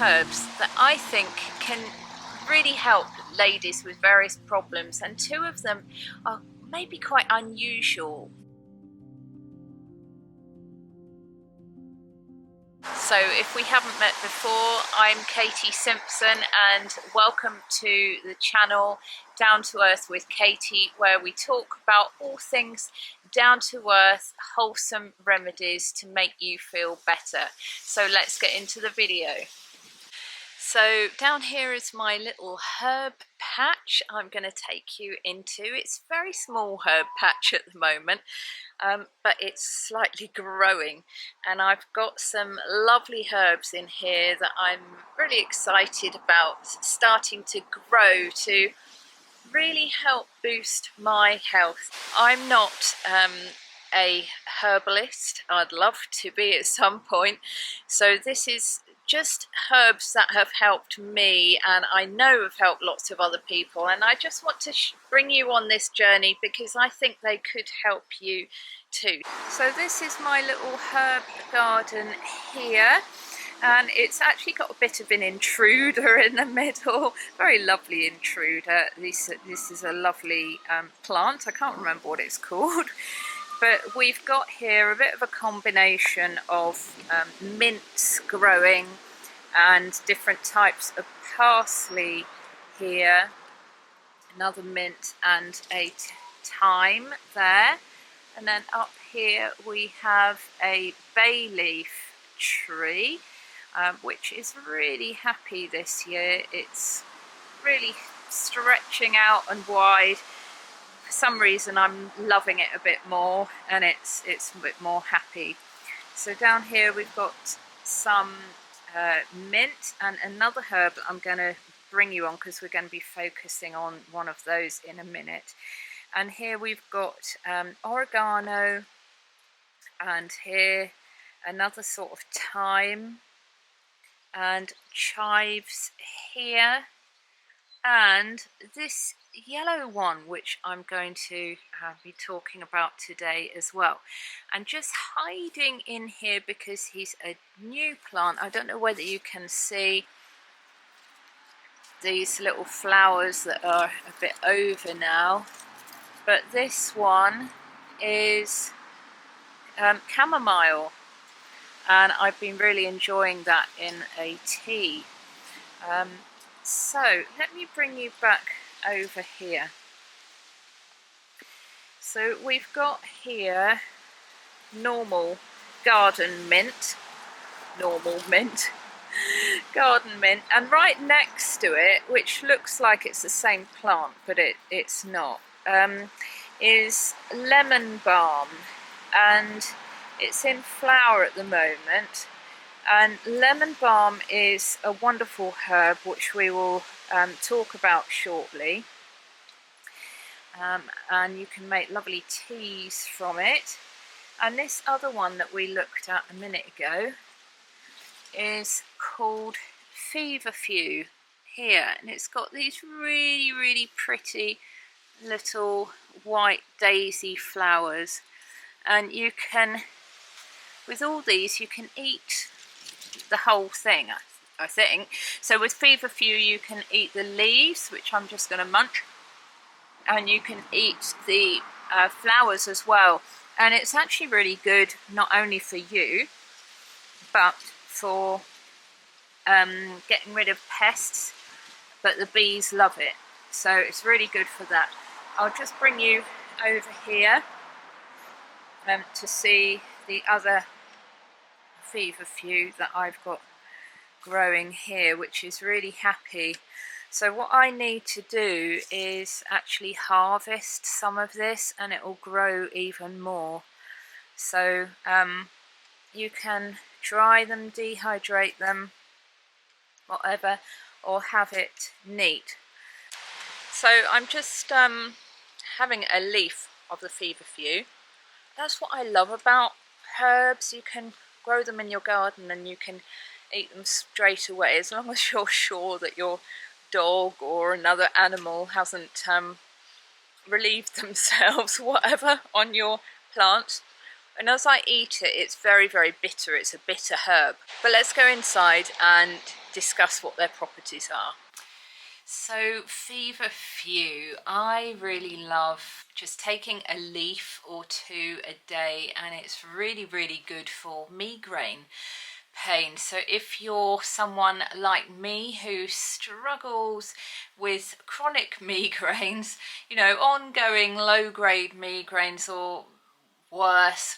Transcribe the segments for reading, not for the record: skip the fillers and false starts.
herbs that I think can really help ladies with various problems, and two of them are maybe quite unusual. So if we haven't met before, I'm Katie Simpson and welcome to the channel Down to Earth with Katie, where we talk about all things down to earth, wholesome remedies to make you feel better. So let's get into the video. So down here is my little herb patch I'm going to take you into. It's a very small herb patch at the moment, but it's slightly growing, and I've got some lovely herbs in here that I'm really excited about starting to grow to really help boost my health. I'm not a herbalist. I'd love to be at some point, so this is just herbs that have helped me, and I know have helped lots of other people, and I just want to bring you on this journey because I think they could help you too. So this is my little herb garden here, and it's actually got a bit of an intruder in the middle. Very lovely intruder. This is a lovely plant. I can't remember what it's called. But we've got here a bit of a combination of mints growing and different types of parsley here, another mint and a thyme there, and then up here we have a bay leaf tree, which is really happy this year. It's really stretching out and wide. For some reason I'm loving it a bit more, and it's a bit more happy. So down here we've got some mint and another herb that I'm going to bring you on because we're going to be focusing on one of those in a minute. And here we've got oregano, and here another sort of thyme, and chives here, and this yellow one which I'm going to be talking about today as well. And just hiding in here because he's a new plant, I don't know whether you can see these little flowers that are a bit over now, but this one is chamomile, and I've been really enjoying that in a tea. So let me bring you back over here. So we've got here normal garden mint, garden mint, and right next to it, which looks like it's the same plant but it's not, is lemon balm, and it's in flower at the moment. And lemon balm is a wonderful herb which we will talk about shortly, and you can make lovely teas from it. And this other one that we looked at a minute ago is called feverfew here, and it's got these really pretty little white daisy flowers, and you can, with all these, you can eat the whole thing, I think. So with feverfew you can eat the leaves, which I'm just going to munch, and you can eat the flowers as well. And it's actually really good not only for you but for getting rid of pests, but the bees love it, so it's really good for that. I'll just bring you over here to see the other feverfew that I've got growing here, which is really happy. So what I need to do is actually harvest some of this, and it will grow even more. So you can dry them, dehydrate them, whatever, or have it neat. So I'm just having a leaf of the feverfew. That's what I love about herbs. You can grow them in your garden and you can eat them straight away, as long as you're sure that your dog or another animal hasn't relieved themselves, whatever, on your plant. And as I eat it, it's very bitter. It's a bitter herb. But let's go inside and discuss what their properties are. So feverfew, I really love just taking a leaf or two a day, and it's really, really good for migraine pain. So if you're someone like me who struggles with chronic migraines, you know, ongoing low-grade migraines or worse,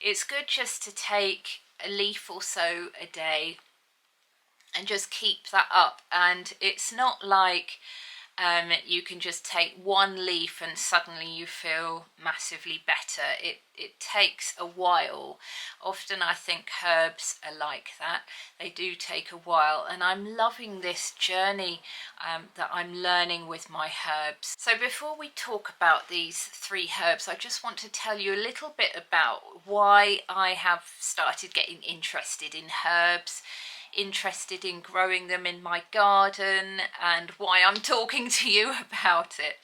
it's good just to take a leaf or so a day and just keep that up. And it's not like you can just take one leaf and suddenly you feel massively better. It takes a while. Often I think herbs are like that. They do take a while, and I'm loving this journey that I'm learning with my herbs. So before we talk about these 3 herbs, I just want to tell you a little bit about why I have started getting interested in herbs, interested in growing them in my garden, and why I'm talking to you about it.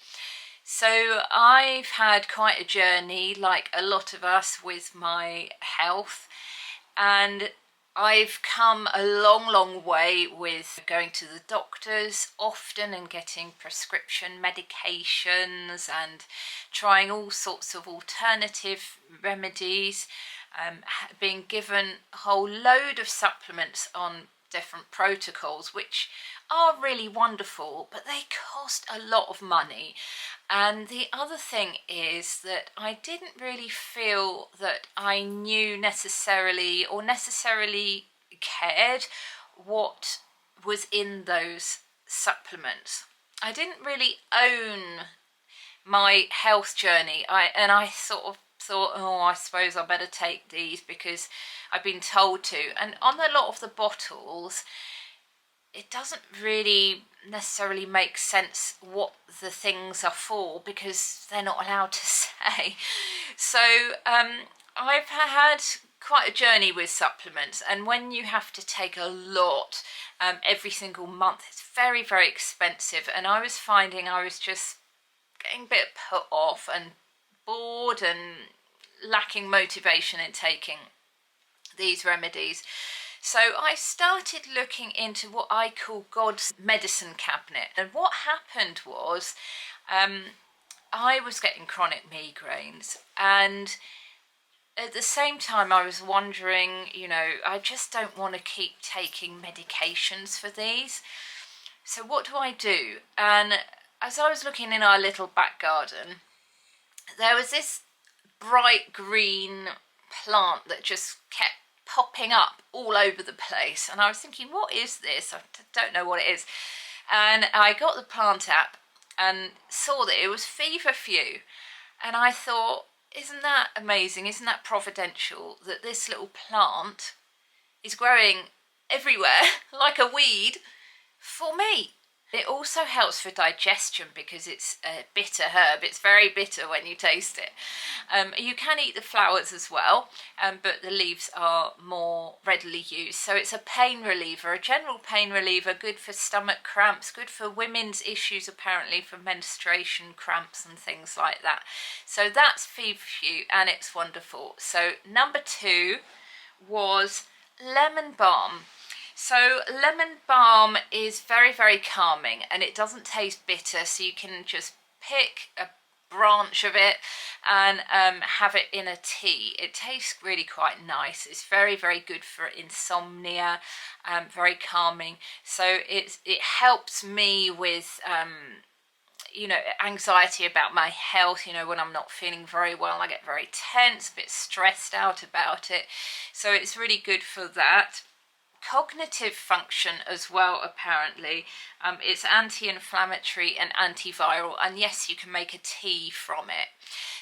So I've had quite a journey, like a lot of us, with my health, and I've come a long way with going to the doctors often and getting prescription medications and trying all sorts of alternative remedies, being given a whole load of supplements on different protocols, which are really wonderful, but they cost a lot of money. And the other thing is that I didn't really feel that I knew necessarily cared what was in those supplements. I didn't really own my health journey. I sort of thought, oh, I suppose I better take these because I've been told to. And on a lot of the bottles, it doesn't really necessarily make sense what the things are for, because they're not allowed to say. So I've had quite a journey with supplements, and when you have to take a lot every single month, it's very, very expensive. And I was finding I was just getting a bit put off and bored and lacking motivation in taking these remedies. So I started looking into what I call God's medicine cabinet. And what happened was I was getting chronic migraines, and at the same time I was wondering, you know, I just don't want to keep taking medications for these. So what do I do? And as I was looking in our little back garden, there was this bright green plant that just kept popping up all over the place, and I was thinking, what is this? I don't know what it is. And I got the plant app and saw that it was feverfew, and I thought, isn't that amazing? Isn't that providential that this little plant is growing everywhere like a weed for me? It also helps for digestion because it's a bitter herb. It's very bitter when you taste it. You can eat the flowers as well, but the leaves are more readily used. So it's a pain reliever, a general pain reliever, good for stomach cramps, good for women's issues apparently, for menstruation cramps and things like that. So that's feverfew, and it's wonderful. So number 2 was lemon balm. So lemon balm is very, very calming, and it doesn't taste bitter, so you can just pick a branch of it and have it in a tea. It tastes really quite nice. It's very, very good for insomnia, very calming. So it helps me with you know, anxiety about my health. You know, when I'm not feeling very well, I get very tense, a bit stressed out about it. So it's really good for that. Cognitive function as well, apparently. It's anti-inflammatory and antiviral, and yes, you can make a tea from it.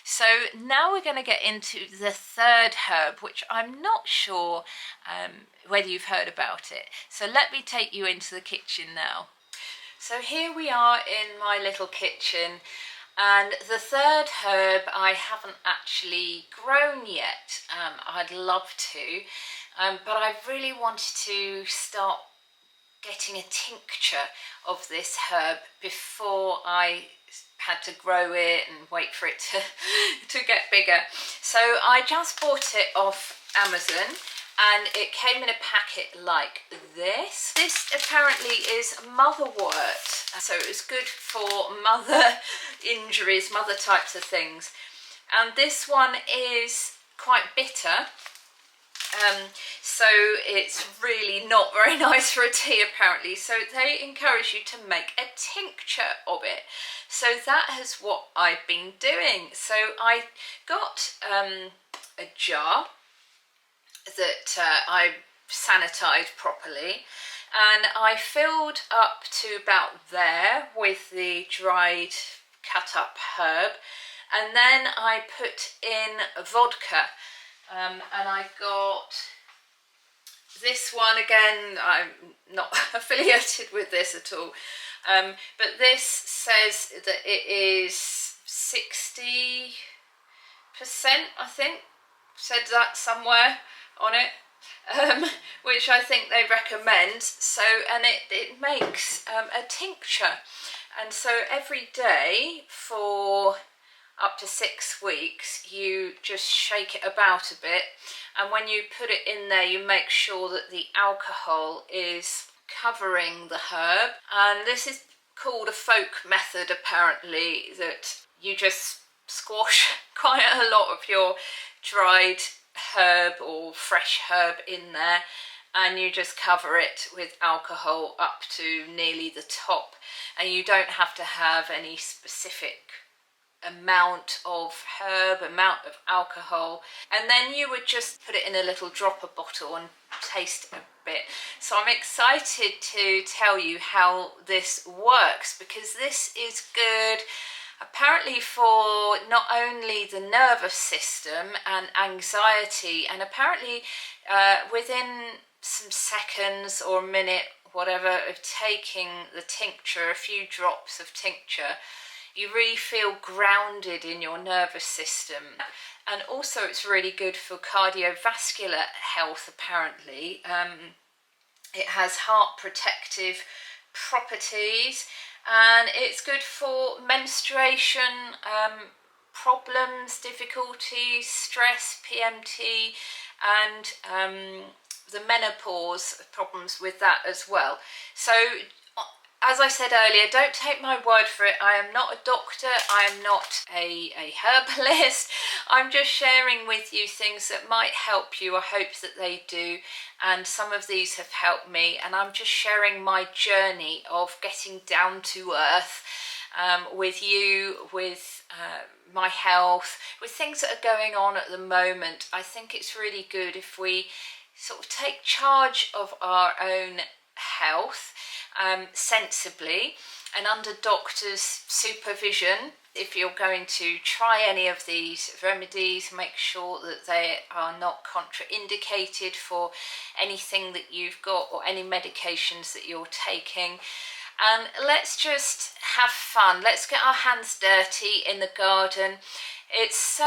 So now we're going to get into the 3rd herb, which I'm not sure whether you've heard about it. So let me take you into the kitchen now. So here we are in my little kitchen, and the 3rd herb I haven't actually grown yet. I'd love to. But I really wanted to start getting a tincture of this herb before I had to grow it and wait for it to get bigger. So I just bought it off Amazon, and it came in a packet like this. This apparently is motherwort, so it's good for mother injuries, mother types of things. And this one is quite bitter, so it's really not very nice for a tea apparently. So they encourage you to make a tincture of it. So that is what I've been doing. So I got a jar that I sanitized properly, and I filled up to about there with the dried cut up herb, and then I put in vodka, and I got this one. Again, I'm not affiliated with this at all, but this says that it is 60%, I think, said that somewhere on it, which I think they recommend. So, and it makes a tincture, and so every day for up to 6 weeks you just shake it about a bit, and when you put it in there you make sure that the alcohol is covering the herb. And this is called a folk method apparently, that you just squash quite a lot of your dried herb or fresh herb in there, and you just cover it with alcohol up to nearly the top, and you don't have to have any specific amount of herb, amount of alcohol, and then you would just put it in a little dropper bottle and taste a bit. So I'm excited to tell you how this works, because this is good apparently for not only the nervous system and anxiety, and apparently within some seconds or a minute, whatever, of taking the tincture, a few drops of tincture, you really feel grounded in your nervous system. And also it's really good for cardiovascular health apparently. It has heart protective properties, and it's good for menstruation problems, difficulties, stress, PMT, and the menopause problems with that as well. So as I said earlier, don't take my word for it. I am not a doctor, I am not a herbalist. I'm just sharing with you things that might help you. I hope that they do, and some of these have helped me, and I'm just sharing my journey of getting down to earth with you, with my health, with things that are going on at the moment. I think it's really good if we sort of take charge of our own health sensibly and under doctor's supervision. If you're going to try any of these remedies, make sure that they are not contraindicated for anything that you've got or any medications that you're taking. And let's just have fun. Let's get our hands dirty in the garden. It's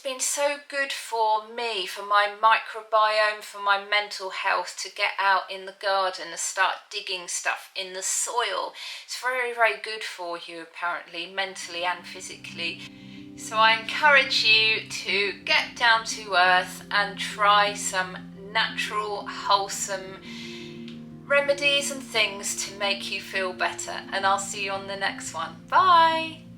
been so good for me, for my microbiome, for my mental health, to get out in the garden and start digging stuff in the soil. It's very, very good for you apparently, mentally and physically. So I encourage you to get down to earth and try some natural, wholesome remedies and things to make you feel better. And I'll see you on the next one. Bye!